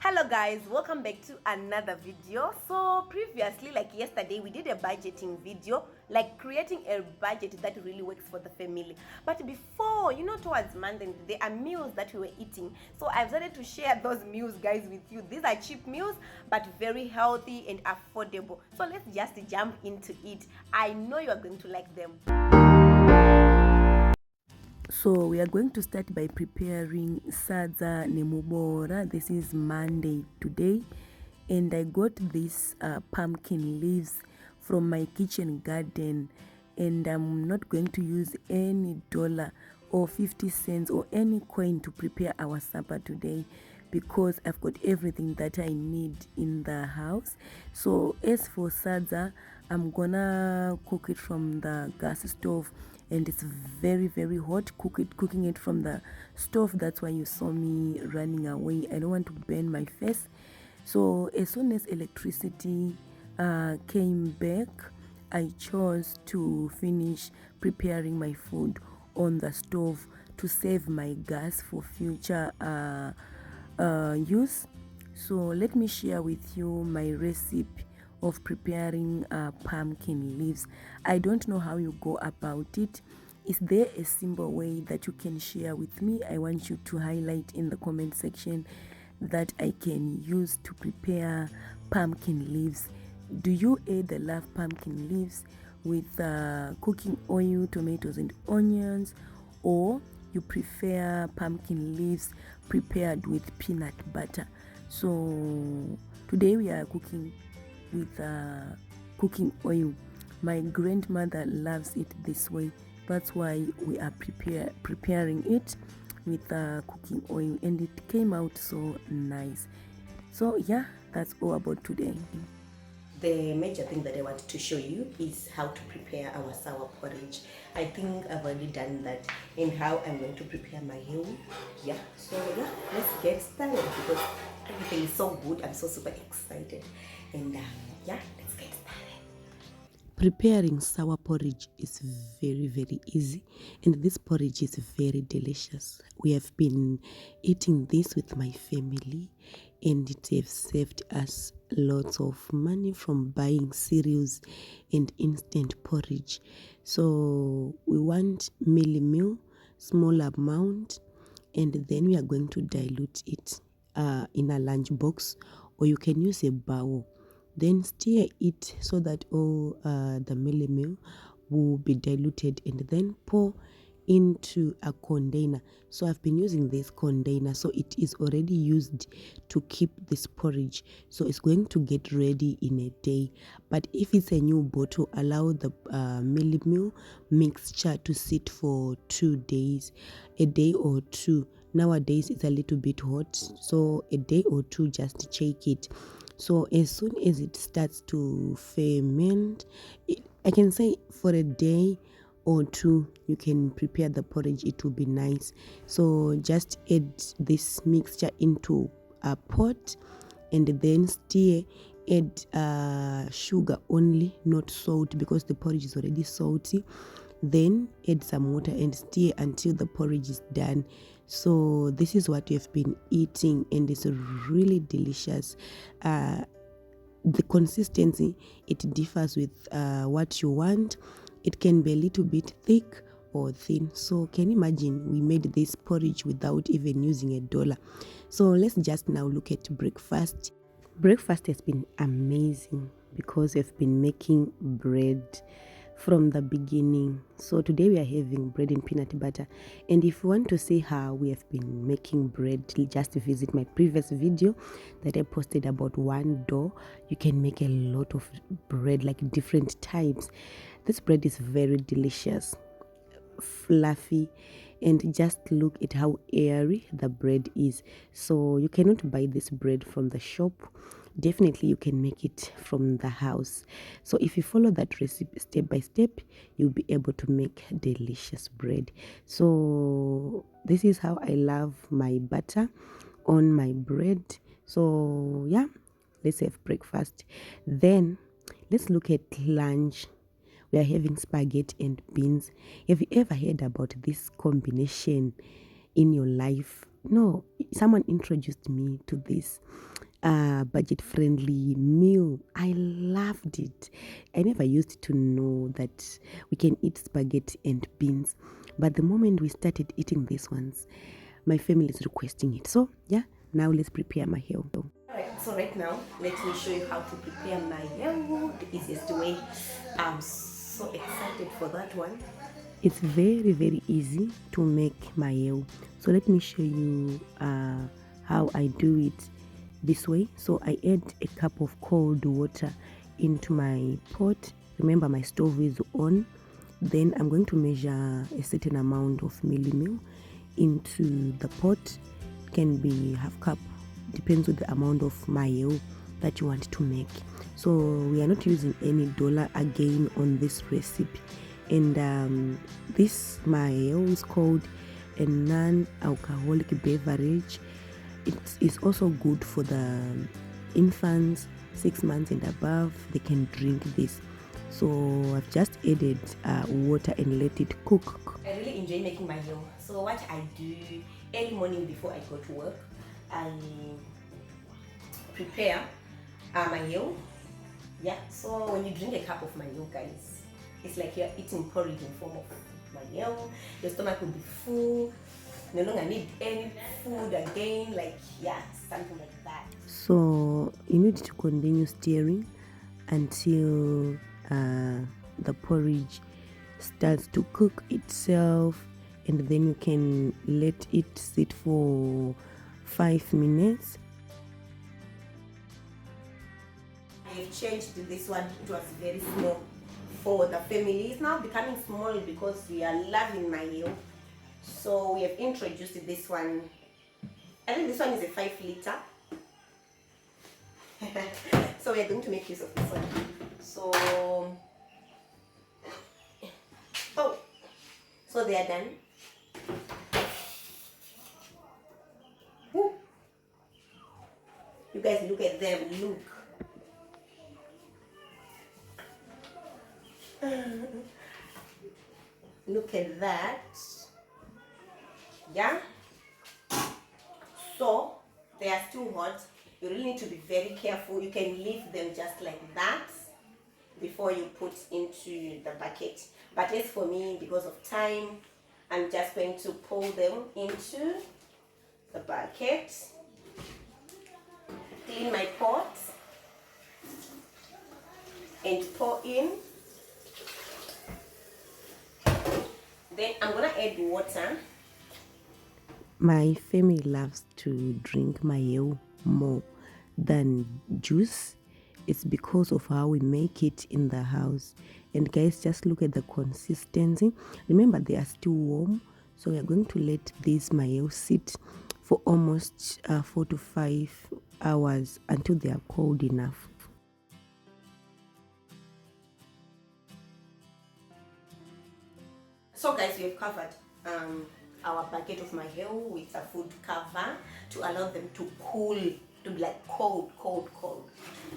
Hello guys, welcome back to another video. So previously, like yesterday, we did a budgeting video, like creating a budget that really works for the family. But before, towards month end, there are meals that we were eating, so I've decided to share those meals, guys, with you. These are cheap meals but very healthy and affordable, so let's just jump into it. I know you are going to like them. So we are going to start by preparing sadza nemubora. This is Monday today, and I got these pumpkin leaves from my kitchen garden, and I'm not going to use any dollar or 50 cents or any coin to prepare our supper today, because I've got everything that I need in the house. So as for sadza, I'm gonna cook it from the gas stove, and it's very hot. Cooking it from the stove. That's why you saw me running away. I don't want to burn my face. So as soon as electricity came back, I chose to finish preparing my food on the stove to save my gas for future use. So let me share with you my recipe of preparing pumpkin leaves. I don't know how you go about it. Is there a simple way that you can share with me? I want you to highlight in the comment section that I can use to prepare pumpkin leaves. Do you either love pumpkin leaves with cooking oil, tomatoes and onions, or you prefer pumpkin leaves prepared with peanut butter? So today we are cooking with cooking oil. My grandmother loves it this way. That's why we are preparing it with cooking oil, and it came out so nice. So yeah, that's all about today. The major thing that I want to show you is how to prepare our sour porridge. I think I've already done that, and how I'm going to prepare my maheu. Yeah, so yeah, let's get started, because everything is so good. I'm so super excited, and yeah, let's get started. Preparing sour porridge is very easy, and this porridge is very delicious. We have been eating this with my family, and it has saved us lots of money from buying cereals and instant porridge. So we want meal, small amount, and then we are going to dilute it in a lunch box, or you can use a bowl. Then stir it so that all the meal will be diluted, and then pour into a container. So I've been using this container, so it is already used to keep this porridge, so it's going to get ready in a day. But if it's a new bottle, allow the meal mixture to sit for 2 days, a day or two. Nowadays it's a little bit hot, so a day or two, just check it. So as soon as it starts to ferment, I can say for a day or two, you can prepare the porridge. It will be nice. So just add this mixture into a pot, and then stir. Add sugar only, not salt, because the porridge is already salty. Then add some water and stir until the porridge is done. So this is what you have been eating, and it's really delicious. The consistency, it differs with what you want. It can be a little bit thick or thin. So can you imagine, we made this porridge without even using a dollar. So let's just now look at breakfast. Breakfast has been amazing because we've been making bread from the beginning. So today we are having bread and peanut butter, and if you want to see how we have been making bread, just visit my previous video that I posted about one dough. You can make a lot of bread, like different types. This bread is very delicious, fluffy, and just look at how airy the bread is. So you cannot buy this bread from the shop. Definitely you can make it from the house. So if you follow that recipe step by step, you'll be able to make delicious bread. So this is how I love my butter on my bread. So yeah, let's have breakfast. Then let's look at lunch. We are having spaghetti and beans. Have you ever heard about this combination in your life? no, someone introduced me to this budget-friendly meal. I loved it. I never used to know that we can eat spaghetti and beans, but the moment we started eating these ones, my family is requesting it. So yeah, now let's prepare maheu. Alright, so right now, let me show you how to prepare maheu the easiest way. I'm so excited for that one. It's very, very easy to make maheu. So let me show you how I do it this way. So I add a cup of cold water into my pot. Remember, my stove is on. Then I'm going to measure a certain amount of millimil into the pot. It can be half cup, depends on the amount of maheu that you want to make. So we are not using any dollar again on this recipe. And this maheu is called a non-alcoholic beverage. It is also good for the infants 6 months and above. They can drink this. So I've just added water and let it cook. I really enjoy making maheu. So what I do early morning before I go to work, I prepare maheu. Yeah, so when you drink a cup of maheu, guys, it's like you're eating porridge in form of maheu. Your stomach will be full. No longer need any food again. Like, yeah, something like that. So you need to continue stirring until the porridge starts to cook itself, and then you can let it sit for 5 minutes. I've changed this one. It was very small for the family. It's now becoming small because we are loving maheu. So we have introduced this one. I think this one is a 5 liter. So we are going to make use of this one. So, so they are done. Woo. You guys look at them, look. Look at that. Yeah. So they are still hot. You really need to be very careful. You can leave them just like that before you put into the bucket. But as for me, because of time, I'm just going to pour them into the bucket. Clean my pot and pour in. Then I'm gonna add water. My family loves to drink maheu more than juice. It's because of how we make it in the house. And guys, just look at the consistency. Remember, they are still warm, so we are going to let this maheu sit for almost 4 to 5 hours until they are cold enough. So guys, we have covered our bucket of maheu with a food cover to allow them to cool, to be like cold.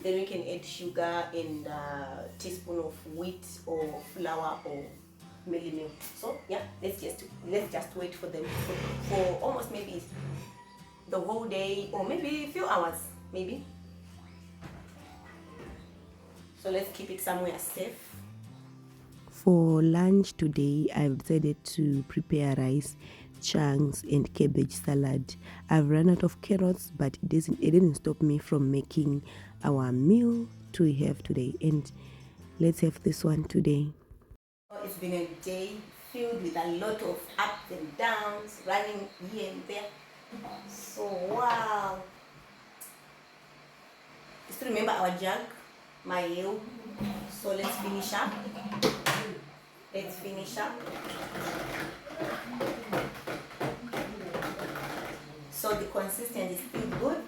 Then we can add sugar and a teaspoon of wheat or flour or milk. So yeah, let's just wait for them for almost maybe the whole day or maybe a few hours maybe. So let's keep it somewhere safe. For lunch today, I've decided to prepare rice, chunks, and cabbage salad. I've run out of carrots, but it didn't stop me from making our meal to have today. And let's have this one today. It's been a day filled with a lot of ups and downs, running here and there. So wow. Just remember our jug, maheu. So let's finish up. So the consistency is still good.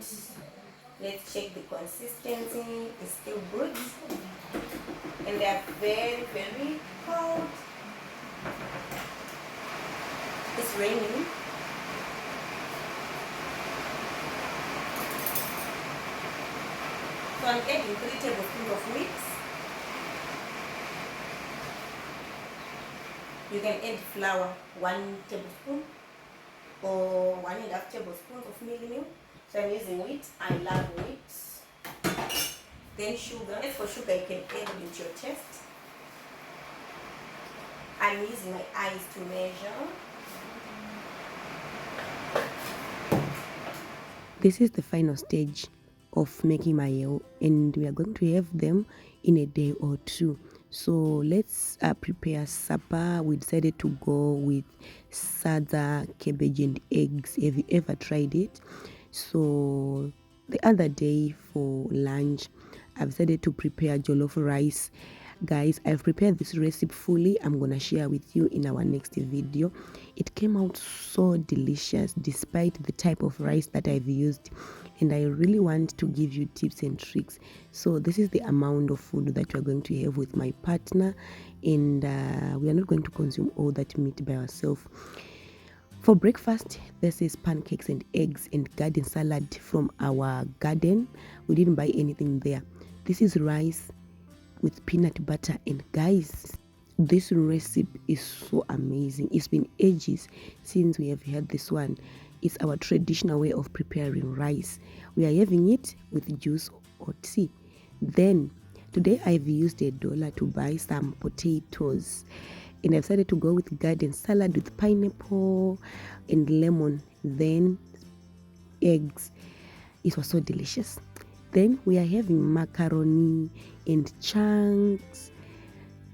Let's check the consistency. It's still good. And they are very, very cold. It's raining. So I'm adding 3 tablespoons of wheat. You can add flour, 1 tablespoon. or 1.5 tablespoons of mealie. So I'm using wheat. I love wheat. Then sugar. As for sugar, you can add it into your taste. I'm using my eyes to measure. This is the final stage of making maheu, and we are going to have them in a day or two. So let's prepare supper. We decided to go with sada, cabbage and eggs. Have you ever tried it? So the other day for lunch, I've decided to prepare jollof rice. Guys, I've prepared this recipe fully. I'm gonna share with you in our next video. It came out so delicious despite the type of rice that I've used, and I really want to give you tips and tricks. So this is the amount of food that we're going to have with my partner, and we are not going to consume all that meat by ourselves. For breakfast, this is pancakes and eggs and garden salad from our garden. We didn't buy anything there. This is rice with peanut butter, and guys, this recipe is so amazing. It's been ages since we have had this one. It's our traditional way of preparing rice. We are having it with juice or tea. Then today I've used $1 to buy some potatoes, and I've decided to go with garden salad with pineapple and lemon, then eggs. It was so delicious. Then we are having macaroni and chunks.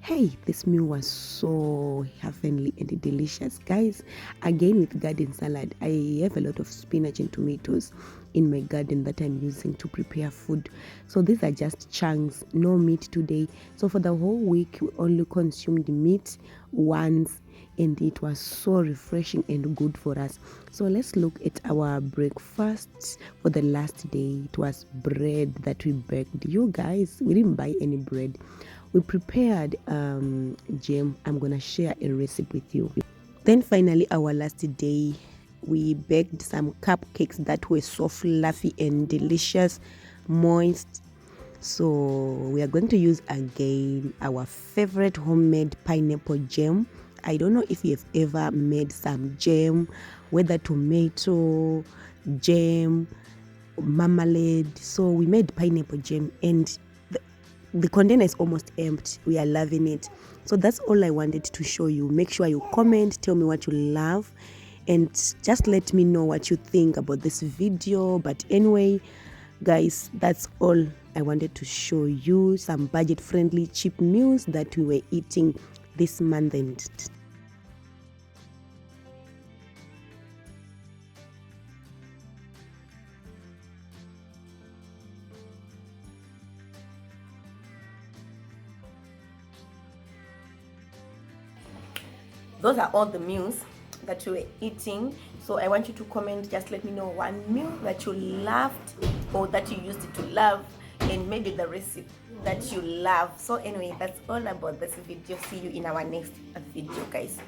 Hey, this meal was so heavenly and delicious, guys. Again with garden salad. I have a lot of spinach and tomatoes in my garden that I'm using to prepare food. So these are just chunks, no meat today. So for the whole week, we only consumed meat once, and it was so refreshing and good for us. So let's look at our breakfast for the last day. It was bread that we baked. You guys, we didn't buy any bread. We prepared jam. I'm gonna share a recipe with you. Then finally, our last day, we baked some cupcakes that were so fluffy and delicious, moist. So we are going to use again our favorite homemade pineapple jam. I don't know if you have ever made some jam, whether tomato jam, marmalade. So we made pineapple jam, and the container is almost empty. We are loving it. So that's all I wanted to show you. Make sure you comment, tell me what you love, and just let me know what you think about this video. But anyway, guys, that's all I wanted to show you. Some budget friendly cheap meals that we were eating this month. And those are all the meals that you were eating. So I want you to comment. Just let me know one meal that you loved or that you used to love, and maybe the recipe that you love. So anyway, that's all about this video. See you in our next video, guys.